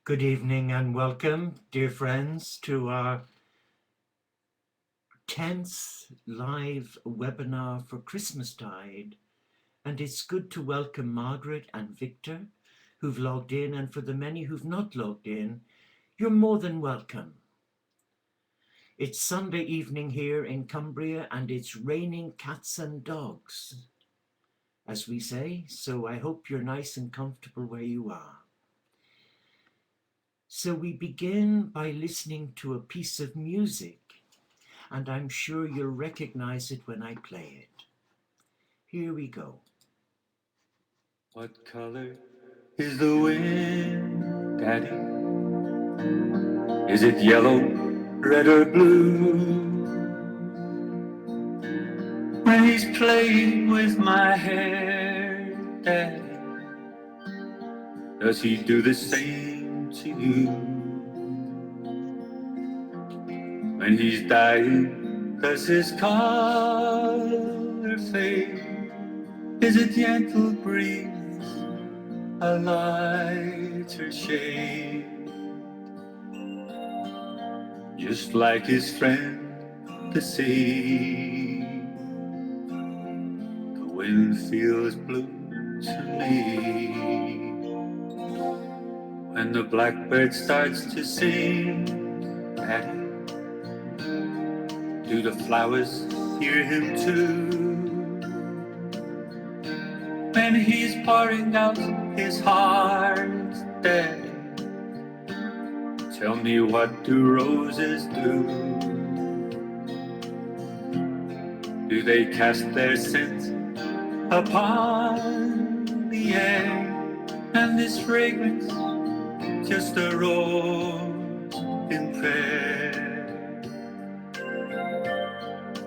Good evening and welcome, dear friends, to our 10th live webinar for Christmastide. And it's good to welcome Margaret and Victor, who've logged in, and for the many who've not logged in, you're more than welcome. It's Sunday evening here in Cumbria, and it's raining cats and dogs, as we say, so I hope you're nice and comfortable where you are. So we begin by listening to a piece of music, and I'm sure you'll recognize it when I play it. Here we go. What color is the wind, Daddy? Is it yellow, red, or blue? When he's playing with my hair, Daddy, does he do the same to you? When he's dying, does his color fade? Is it gentle breeze, a lighter shade? Just like his friend, the sea, the wind feels blue to me. When the blackbird starts to sing, Daddy, do the flowers hear him too? When he's pouring out his heart, Daddy, tell me, what do roses do? Do they cast their scent upon the air? And is fragrance just a rose in prayer?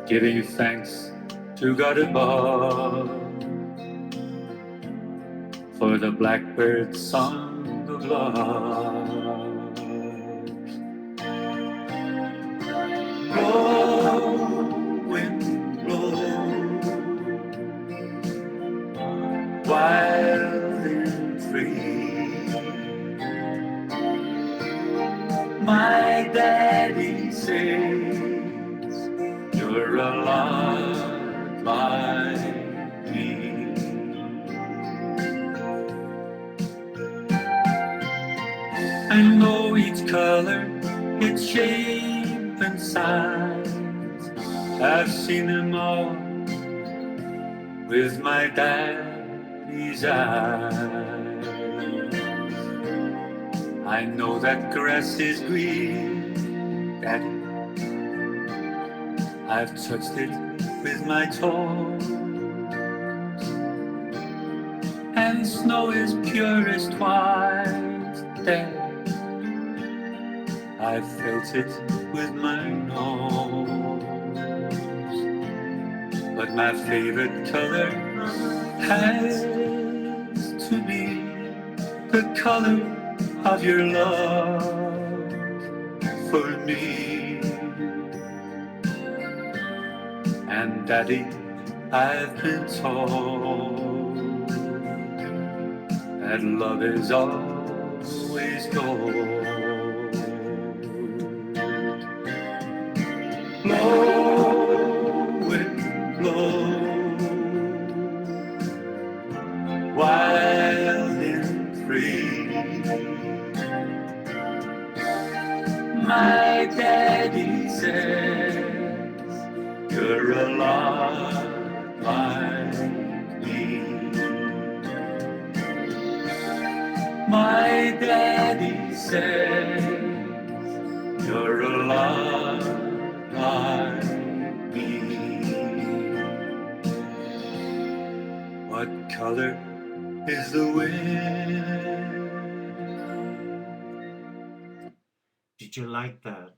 Giving thanks to God above for the blackbird's song of love. Blow, wind, blow, wild and free. My daddy says you're a lot like me. I know each color, its shape and size. I've seen them all with my daddy's eyes. I know that grass is green, Daddy. I've touched it with my toes. And snow is purest white, Daddy. I've felt it with my nose. But my favorite color has to be the color of your love for me. And Daddy, I've been told that love is always gold. Blow, wind, blow, wild and free. My daddy says you're a lot like me. My daddy says you're a lot like me. What color is the wind? Did you like that?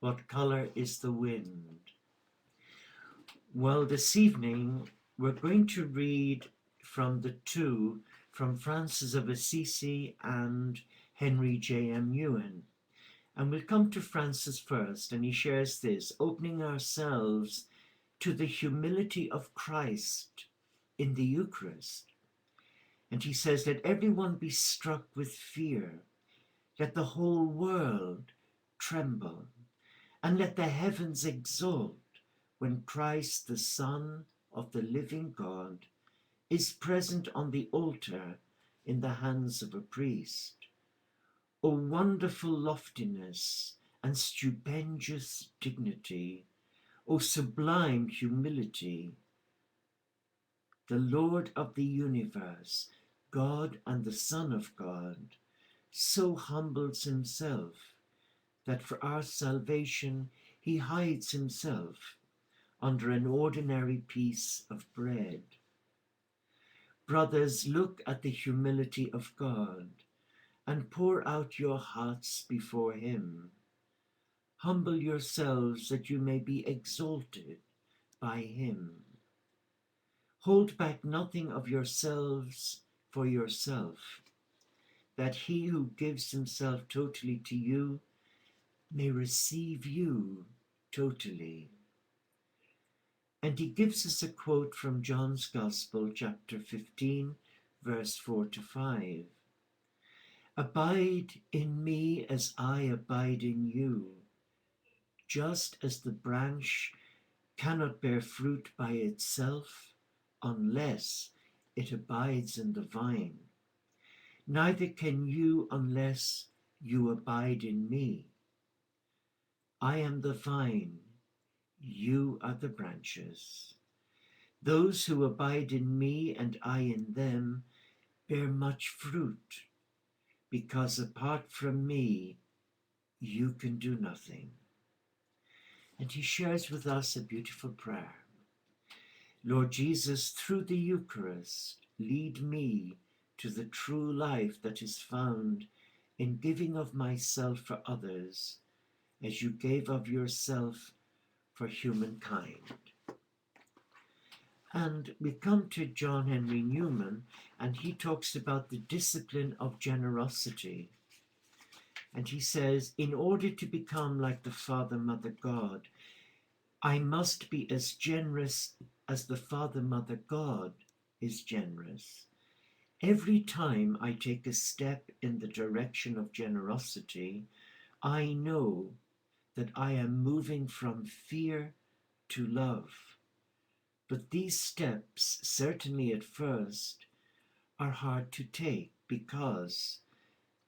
What color is the wind? Well, this evening we're going to read from the two, from Francis of Assisi and Henry J.M. Ewan. And we'll come to Francis first, and he shares this, opening ourselves to the humility of Christ in the Eucharist. And he says, let everyone be struck with fear. Let the whole world tremble, and let the heavens exult when Christ, the Son of the living God, is present on the altar in the hands of a priest. O wonderful loftiness and stupendous dignity, O sublime humility! The Lord of the universe, God and the Son of God, so humbles himself that for our salvation he hides himself under an ordinary piece of bread. Brothers, look at the humility of God and pour out your hearts before him. Humble yourselves that you may be exalted by him. Hold back nothing of yourselves for yourself, that he who gives himself totally to you may receive you totally. And he gives us a quote from John's Gospel, chapter 15, verse 4 to 5. Abide in me as I abide in you. Just as the branch cannot bear fruit by itself unless it abides in the vine, neither can you unless you abide in me. I am the vine, you are the branches. Those who abide in me and I in them bear much fruit, because apart from me, you can do nothing. And he shares with us a beautiful prayer. Lord Jesus, through the Eucharist, lead me to the true life that is found in giving of myself for others, as you gave of yourself for humankind. And we come to John Henry Newman, and he talks about the discipline of generosity. And he says, in order to become like the Father, Mother, God, I must be as generous as the Father, Mother, God is generous. Every time I take a step in the direction of generosity, I know that I am moving from fear to love. But these steps, certainly at first, are hard to take because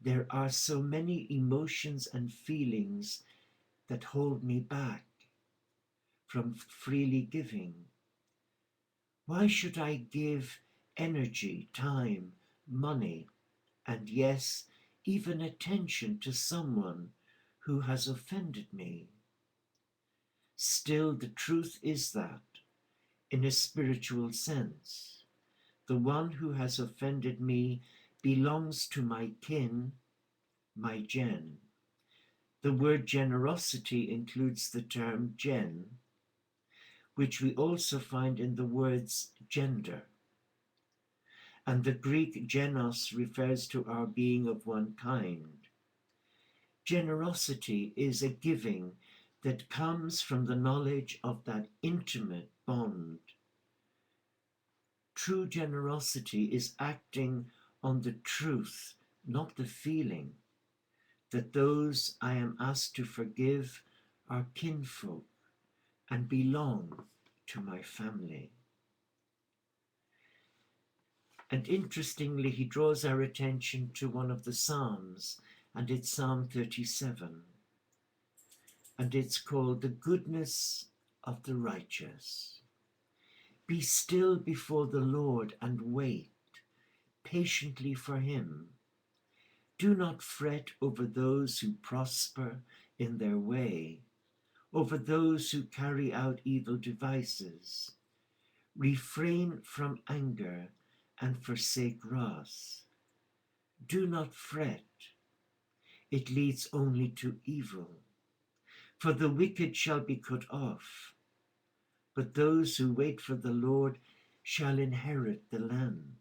there are so many emotions and feelings that hold me back from freely giving. Why should I give energy, time, money, and yes, even attention to someone who has offended me? Still, the truth is that, in a spiritual sense, the one who has offended me belongs to my kin, my gen. The word generosity includes the term gen, which we also find in the words gender. And the Greek genos refers to our being of one kind. Generosity is a giving that comes from the knowledge of that intimate bond. True generosity is acting on the truth, not the feeling, that those I am asked to forgive are kinfolk and belong to my family. And interestingly, he draws our attention to one of the Psalms, and it's Psalm 37. And it's called The Goodness of the Righteous. Be still before the Lord and wait patiently for him. Do not fret over those who prosper in their way, over those who carry out evil devices. Refrain from anger and forsake wrath. Do not fret. It leads only to evil. For the wicked shall be cut off, but those who wait for the Lord shall inherit the land.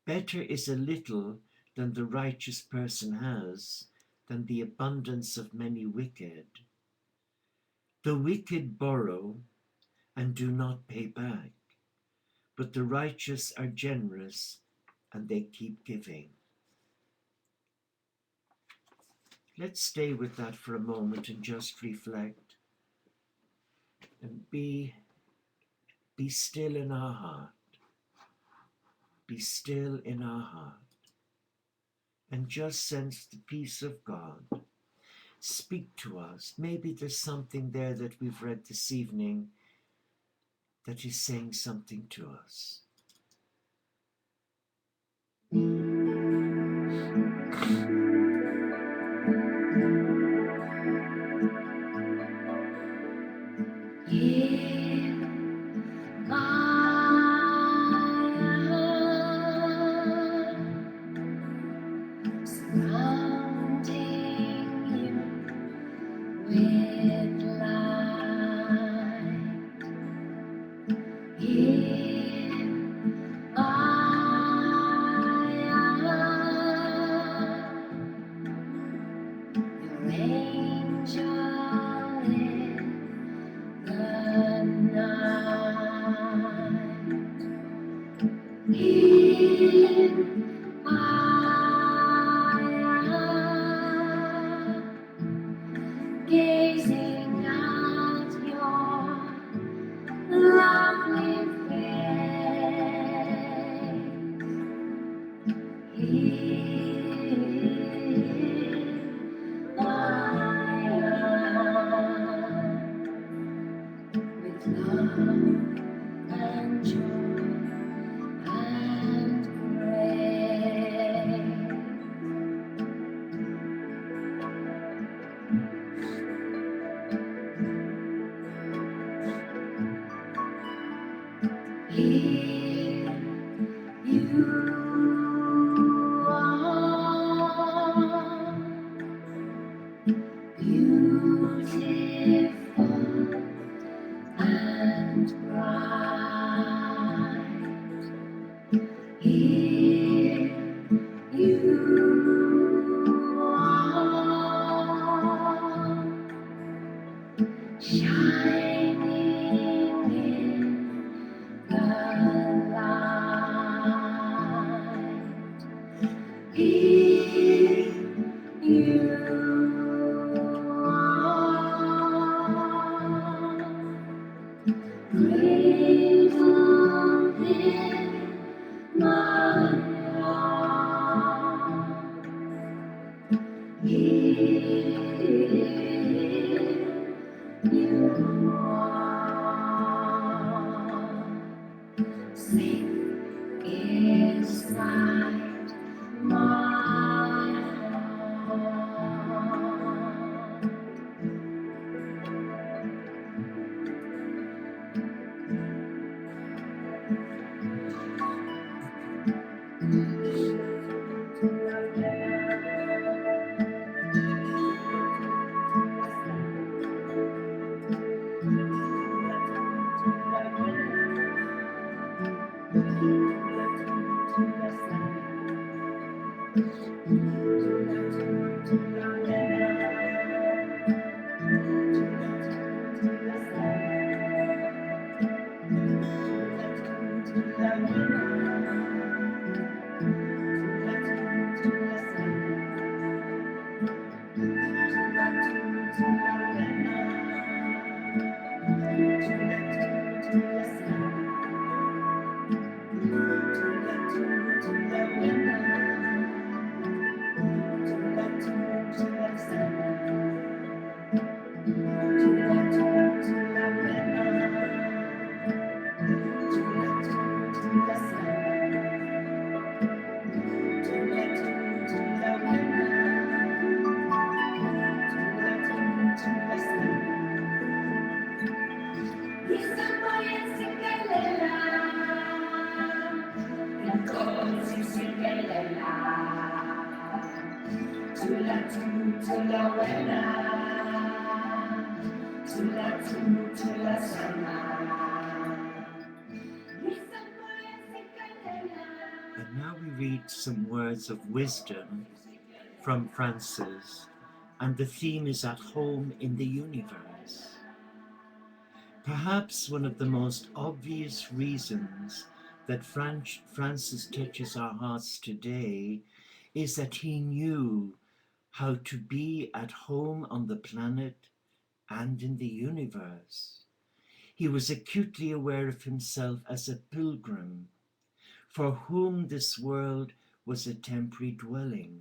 Better is a little than the righteous person has, than the abundance of many wicked. The wicked borrow and do not pay back, but the righteous are generous and they keep giving. Let's stay with that for a moment and just reflect and be still in our heart. Be still in our heart and just sense the peace of God. Speak to us. Maybe there's something there that we've read this evening that is saying something to us. Gazing at your lovely face, here I am, with love and joy and grace. Here you are, beautiful and bright. Here you are, shining in the light. Here you are, cradled in my arms. Here you are, safe inside my heart. And now we read some words of wisdom from Francis, and the theme is at home in the universe. Perhaps one of the most obvious reasons that Francis touches our hearts today is that he knew how to be at home on the planet and in the universe. He was acutely aware of himself as a pilgrim, for whom this world was a temporary dwelling,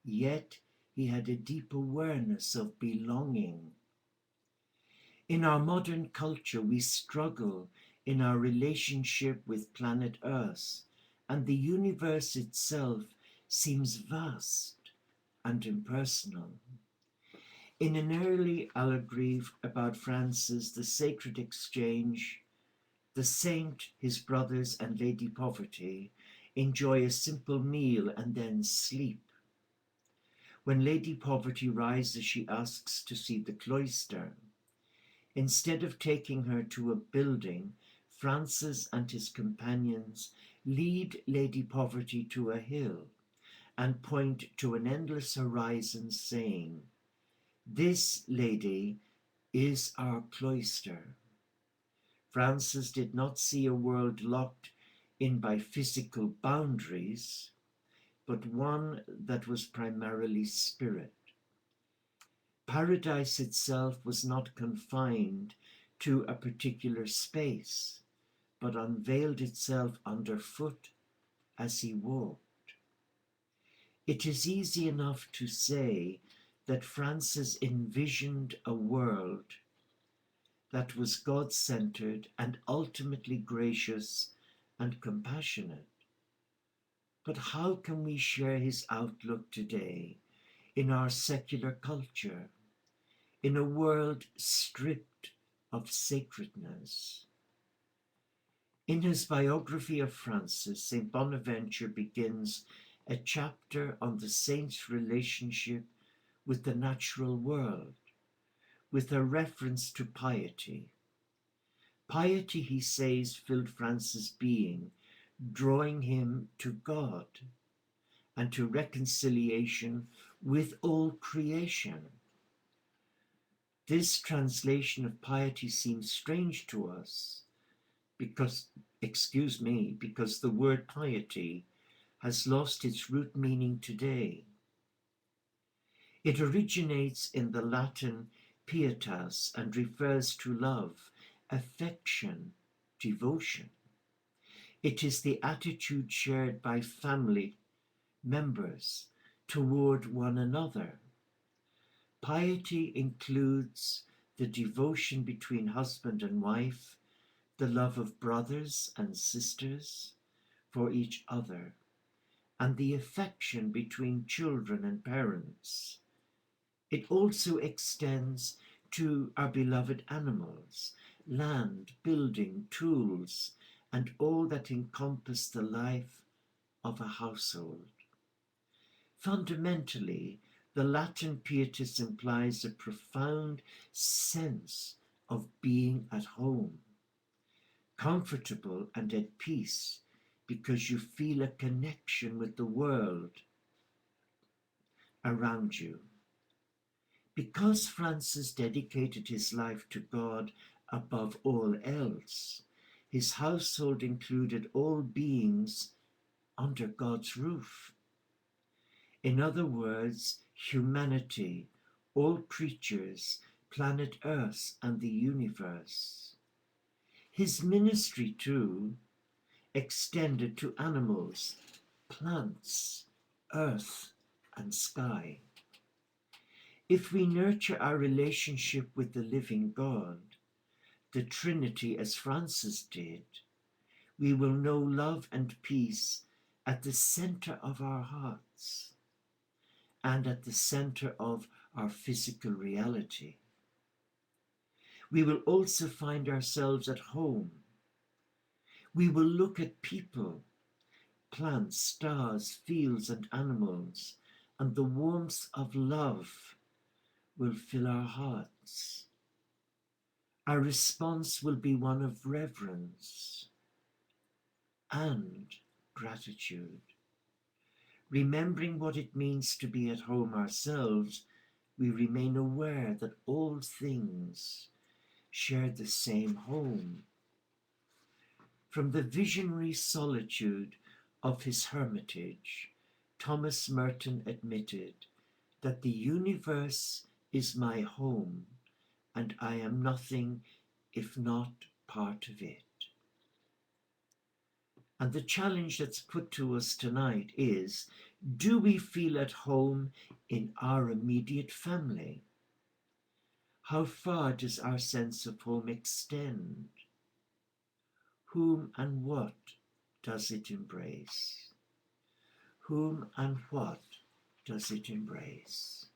yet he had a deep awareness of belonging. In our modern culture, we struggle in our relationship with planet Earth, and the universe itself seems vast and impersonal. In an early allegory about Francis, the sacred exchange, the saint, his brothers, and Lady Poverty enjoy a simple meal and then sleep. When Lady Poverty rises, she asks to see the cloister. Instead of taking her to a building, Francis and his companions lead Lady Poverty to a hill and point to an endless horizon, saying, "This, lady, is our cloister." Francis did not see a world locked in by physical boundaries, but one that was primarily spirit. Paradise itself was not confined to a particular space, but unveiled itself underfoot as he walked. It is easy enough to say that Francis envisioned a world that was God-centered and ultimately gracious and compassionate. But how can we share his outlook today in our secular culture, in a world stripped of sacredness? In his biography of Francis, St. Bonaventure begins a chapter on the saint's relationship with the natural world, with a reference to piety. Piety, he says, filled Francis' being, drawing him to God and to reconciliation with all creation. This translation of piety seems strange to us because the word piety has lost its root meaning today. It originates in the Latin pietas and refers to love, affection, devotion. It is the attitude shared by family members toward one another. Piety includes the devotion between husband and wife, the love of brothers and sisters for each other, and the affection between children and parents. It also extends to our beloved animals, land, building, tools, and all that encompass the life of a household. Fundamentally, the Latin pietas implies a profound sense of being at home, comfortable and at peace, because you feel a connection with the world around you. Because Francis dedicated his life to God above all else, his household included all beings under God's roof. In other words, humanity, all creatures, planet Earth, and the universe. His ministry, too, extended to animals, plants, earth, and sky. If we nurture our relationship with the living God, the Trinity, as Francis did, we will know love and peace at the center of our hearts and at the center of our physical reality. We will also find ourselves at home. We will look at people, plants, stars, fields, and animals, and the warmth of love will fill our hearts. Our response will be one of reverence and gratitude. Remembering what it means to be at home ourselves, we remain aware that all things share the same home. From the visionary solitude of his hermitage, Thomas Merton admitted, that the universe is my home and I am nothing if not part of it. And the challenge that's put to us tonight is, do we feel at home in our immediate family? How far does our sense of home extend? Whom and what does it embrace? Whom and what does it embrace?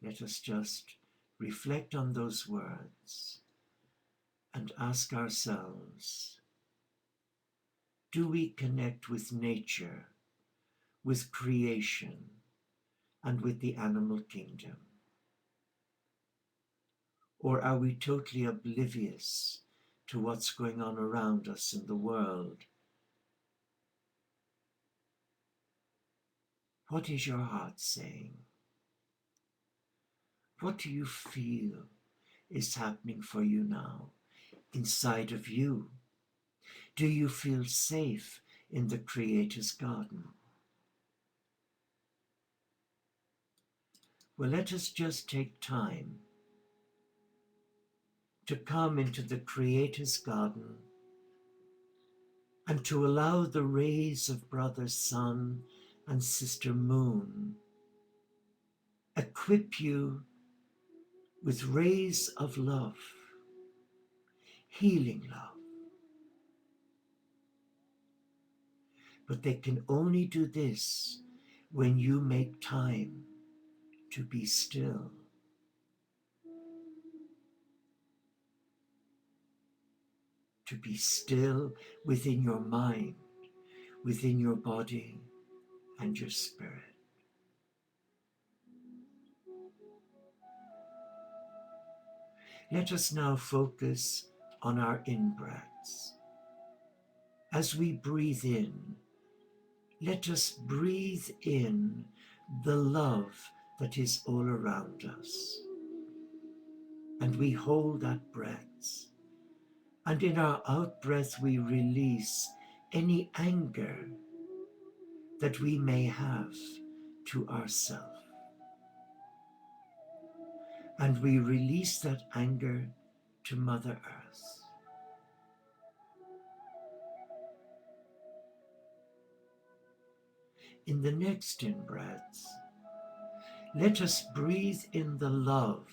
Let us just reflect on those words and ask ourselves, do we connect with nature, with creation, and with the animal kingdom? Or are we totally oblivious to what's going on around us in the world? What is your heart saying? What do you feel is happening for you now, inside of you? Do you feel safe in the Creator's garden? Well, let us just take time to come into the Creator's garden and to allow the rays of Brother Sun and Sister Moon equip you with rays of love, healing love. But they can only do this when you make time to be still. To be still within your mind, within your body and your spirit. Let us now focus on our in-breaths. As we breathe in, let us breathe in the love that is all around us. And we hold that breath. And in our out-breath, we release any anger that we may have to ourselves. And we release that anger to Mother Earth. In the next in-breath, let us breathe in the love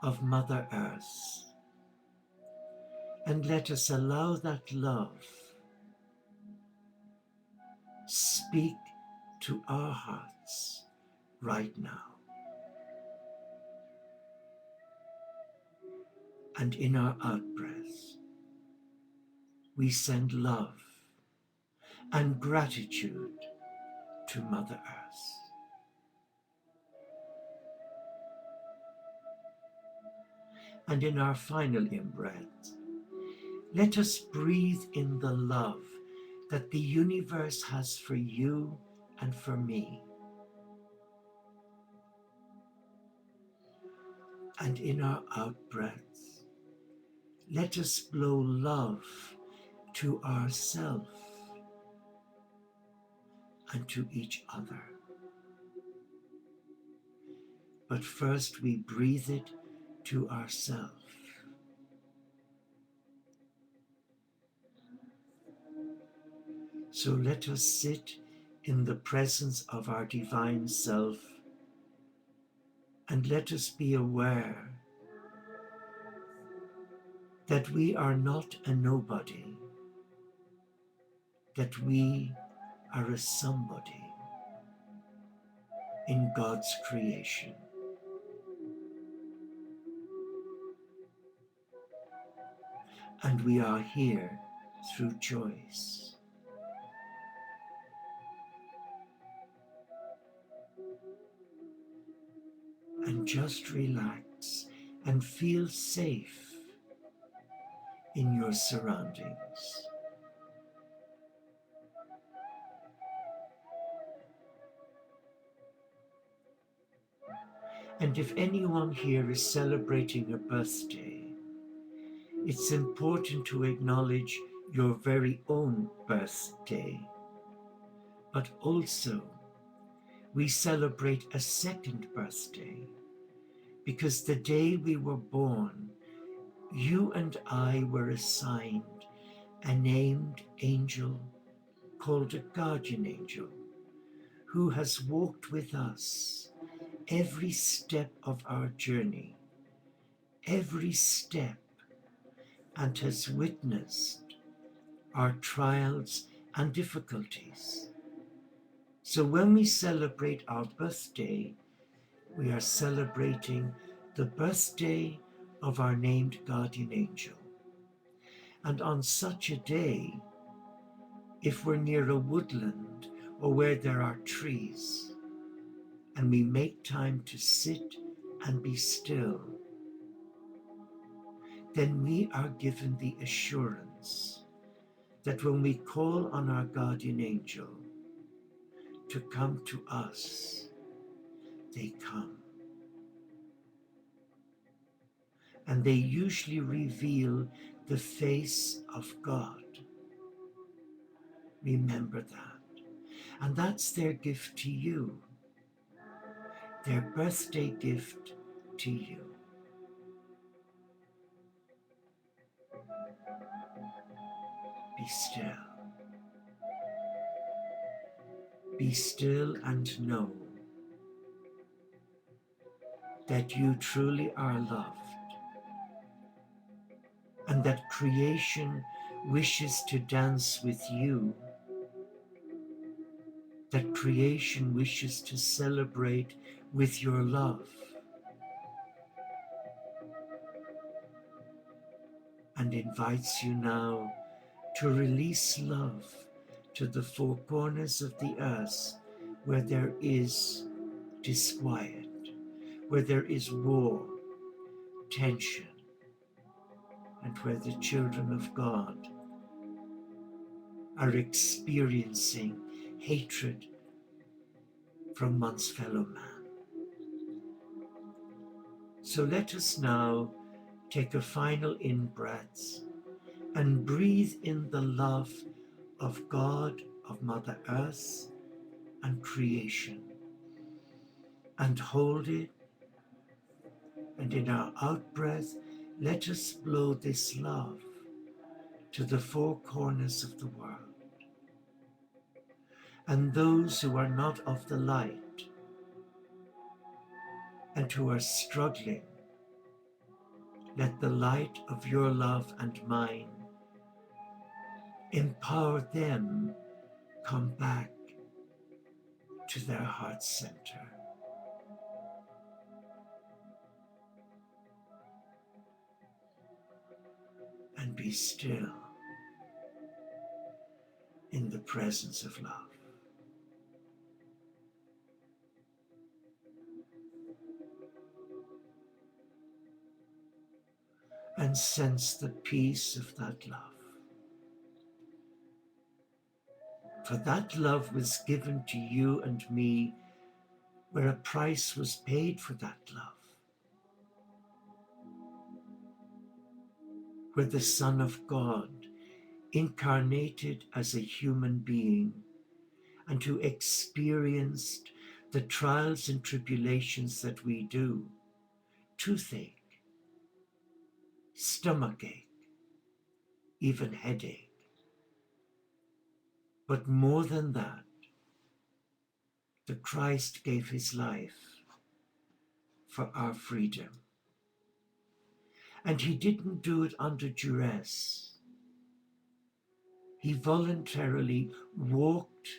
of Mother Earth. And let us allow that love speak to our hearts right now. And in our out-breath, we send love and gratitude to Mother Earth. And in our final in-breath, let us breathe in the love that the universe has for you and for me. And in our out-breath, let us blow love to ourselves and to each other. But first we breathe it to ourselves. So let us sit in the presence of our divine self, and let us be aware that we are not a nobody, that we are a somebody in God's creation. And we are here through choice. And just relax and feel safe in your surroundings. And if anyone here is celebrating a birthday, it's important to acknowledge your very own birthday, but also we celebrate a second birthday because the day we were born, you and I were assigned a named angel called a guardian angel who has walked with us every step of our journey, every step, and has witnessed our trials and difficulties. So when we celebrate our birthday, we are celebrating the birthday of our named guardian angel. And on such a day, if we're near a woodland or where there are trees, and we make time to sit and be still, then we are given the assurance that when we call on our guardian angel to come to us, they come. And they usually reveal the face of God. Remember that. And that's their gift to you, their birthday gift to you. Be still. Be still and know that you truly are loved and that creation wishes to dance with you, that creation wishes to celebrate with your love, and invites you now to release love to the four corners of the earth where there is disquiet, where there is war, tension, and where the children of God are experiencing hatred from one's fellow man. So let us now take a final in-breath and breathe in the love of God, of Mother Earth and creation, and hold it, and in our out-breath, let us blow this love to the four corners of the world. And those who are not of the light and who are struggling, let the light of your love and mine empower them come back to their heart center. And be still in the presence of love. And sense the peace of that love. For that love was given to you and me where a price was paid for that love. Where the Son of God incarnated as a human being and who experienced the trials and tribulations that we do, toothache, stomachache, even headache. But more than that, the Christ gave his life for our freedom. And he didn't do it under duress. He voluntarily walked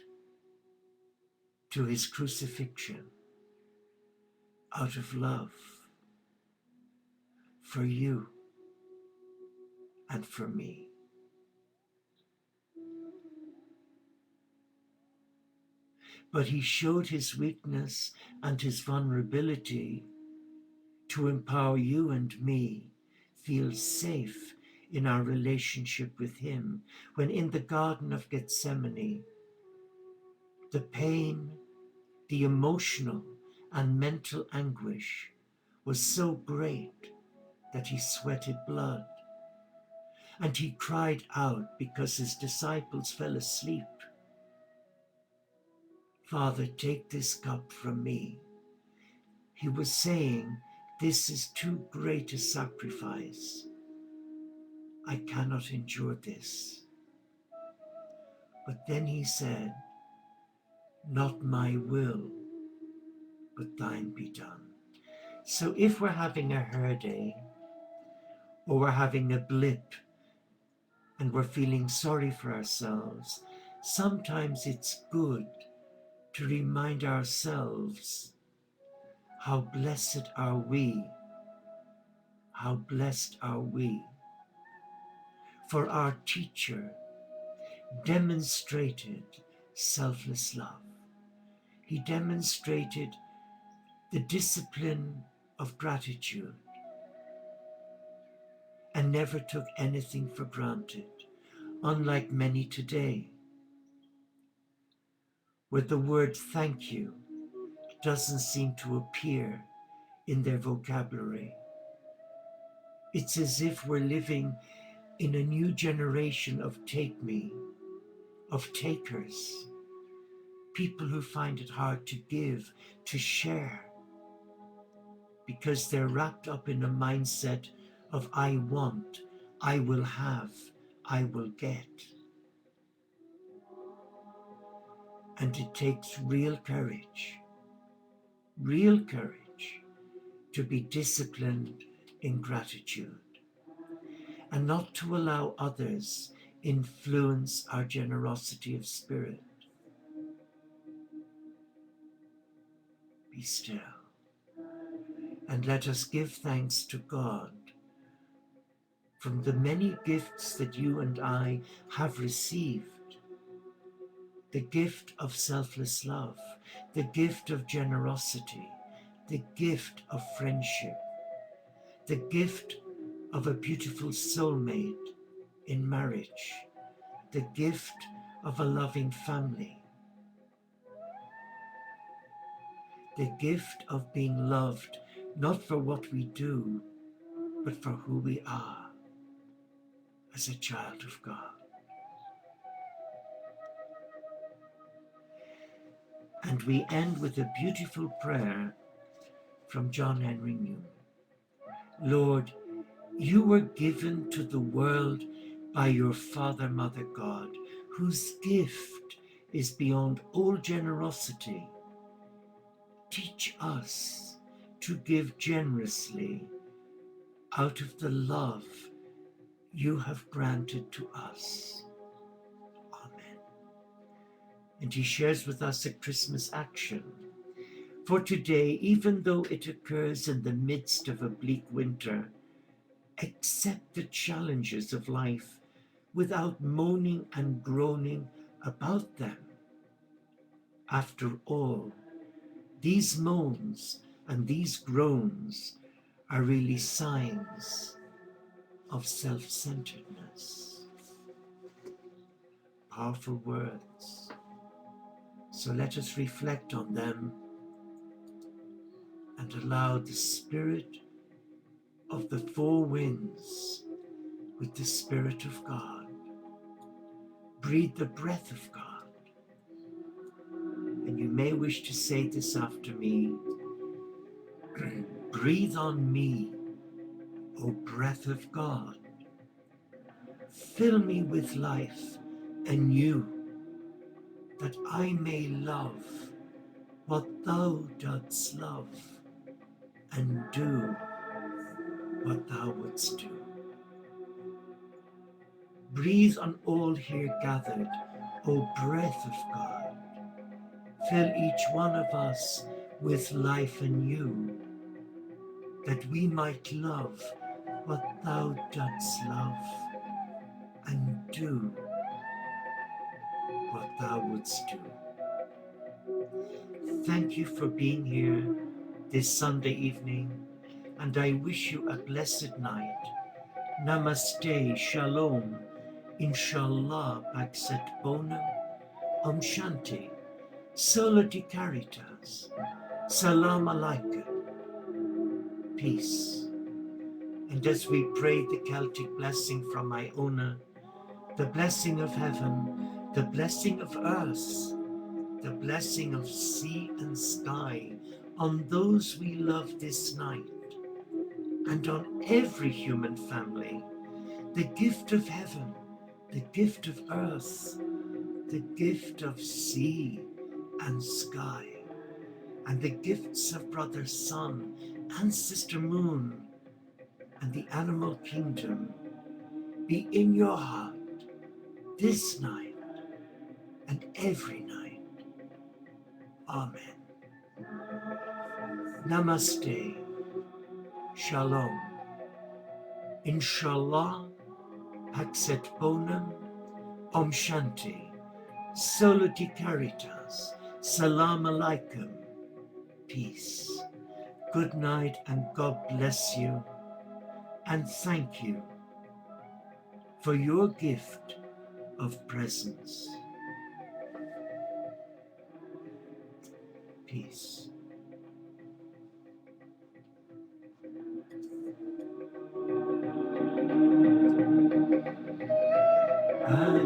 to his crucifixion out of love for you and for me. But he showed his weakness and his vulnerability to empower you and me feel safe in our relationship with him, when in the Garden of Gethsemane, the pain, the emotional and mental anguish was so great that he sweated blood. and he cried out because his disciples fell asleep. Father, take this cup from me. He was saying, this is too great a sacrifice. I cannot endure this. But then he said, not my will, but thine be done. So if we're having a her day, or we're having a blip, and we're feeling sorry for ourselves, sometimes it's good to remind ourselves how blessed are we, how blessed are we. For our teacher demonstrated selfless love. He demonstrated the discipline of gratitude and never took anything for granted, unlike many today, where the word thank you doesn't seem to appear in their vocabulary. It's as if we're living in a new generation of take me, of takers, people who find it hard to give, to share, because they're wrapped up in a mindset of I want, I will have, I will get. And it takes real courage to be disciplined in gratitude and not to allow others influence our generosity of spirit. Be still and let us give thanks to God from the many gifts that you and I have received. The gift of selfless love, the gift of generosity, the gift of friendship, the gift of a beautiful soulmate in marriage, the gift of a loving family, the gift of being loved not for what we do, but for who we are as a child of God. And we end with a beautiful prayer from John Henry Newman. Lord, you were given to the world by your Father, Mother God, whose gift is beyond all generosity. Teach us to give generously out of the love you have granted to us. Amen. And he shares with us a Christmas action. For today, even though it occurs in the midst of a bleak winter, accept the challenges of life without moaning and groaning about them. After all, these moans and these groans are really signs of self-centeredness. Powerful words. So let us reflect on them and allow the spirit of the four winds with the Spirit of God. Breathe the breath of God. And you may wish to say this after me. Breathe on me, O breath of God. Fill me with life anew, that I may love what thou dost love, and do what thou wouldst do. Breathe on all here gathered, O breath of God. Fill each one of us with life anew, that we might love what thou dost love, and do what thou wouldst do. Thank you for being here this Sunday evening, and I wish you a blessed night. Namaste, Shalom, Inshallah, Paxet Bonum, OmShanti, Sola di Caritas, Salam Alaikum, peace. And as we pray the Celtic blessing from Iona, the blessing of heaven, the blessing of earth, the blessing of sea and sky on those we love this night, and on every human family, the gift of heaven, the gift of earth, the gift of sea and sky, and the gifts of Brother Sun and Sister Moon, and the animal kingdom be in your heart this night and every night. Amen. Namaste. Shalom. Inshallah. Paxet Bonum. OmShanti. Soloti Caritas. Salam Alaikum. Peace. Good night and God bless you. And thank you for your gift of presence. Peace. Ah.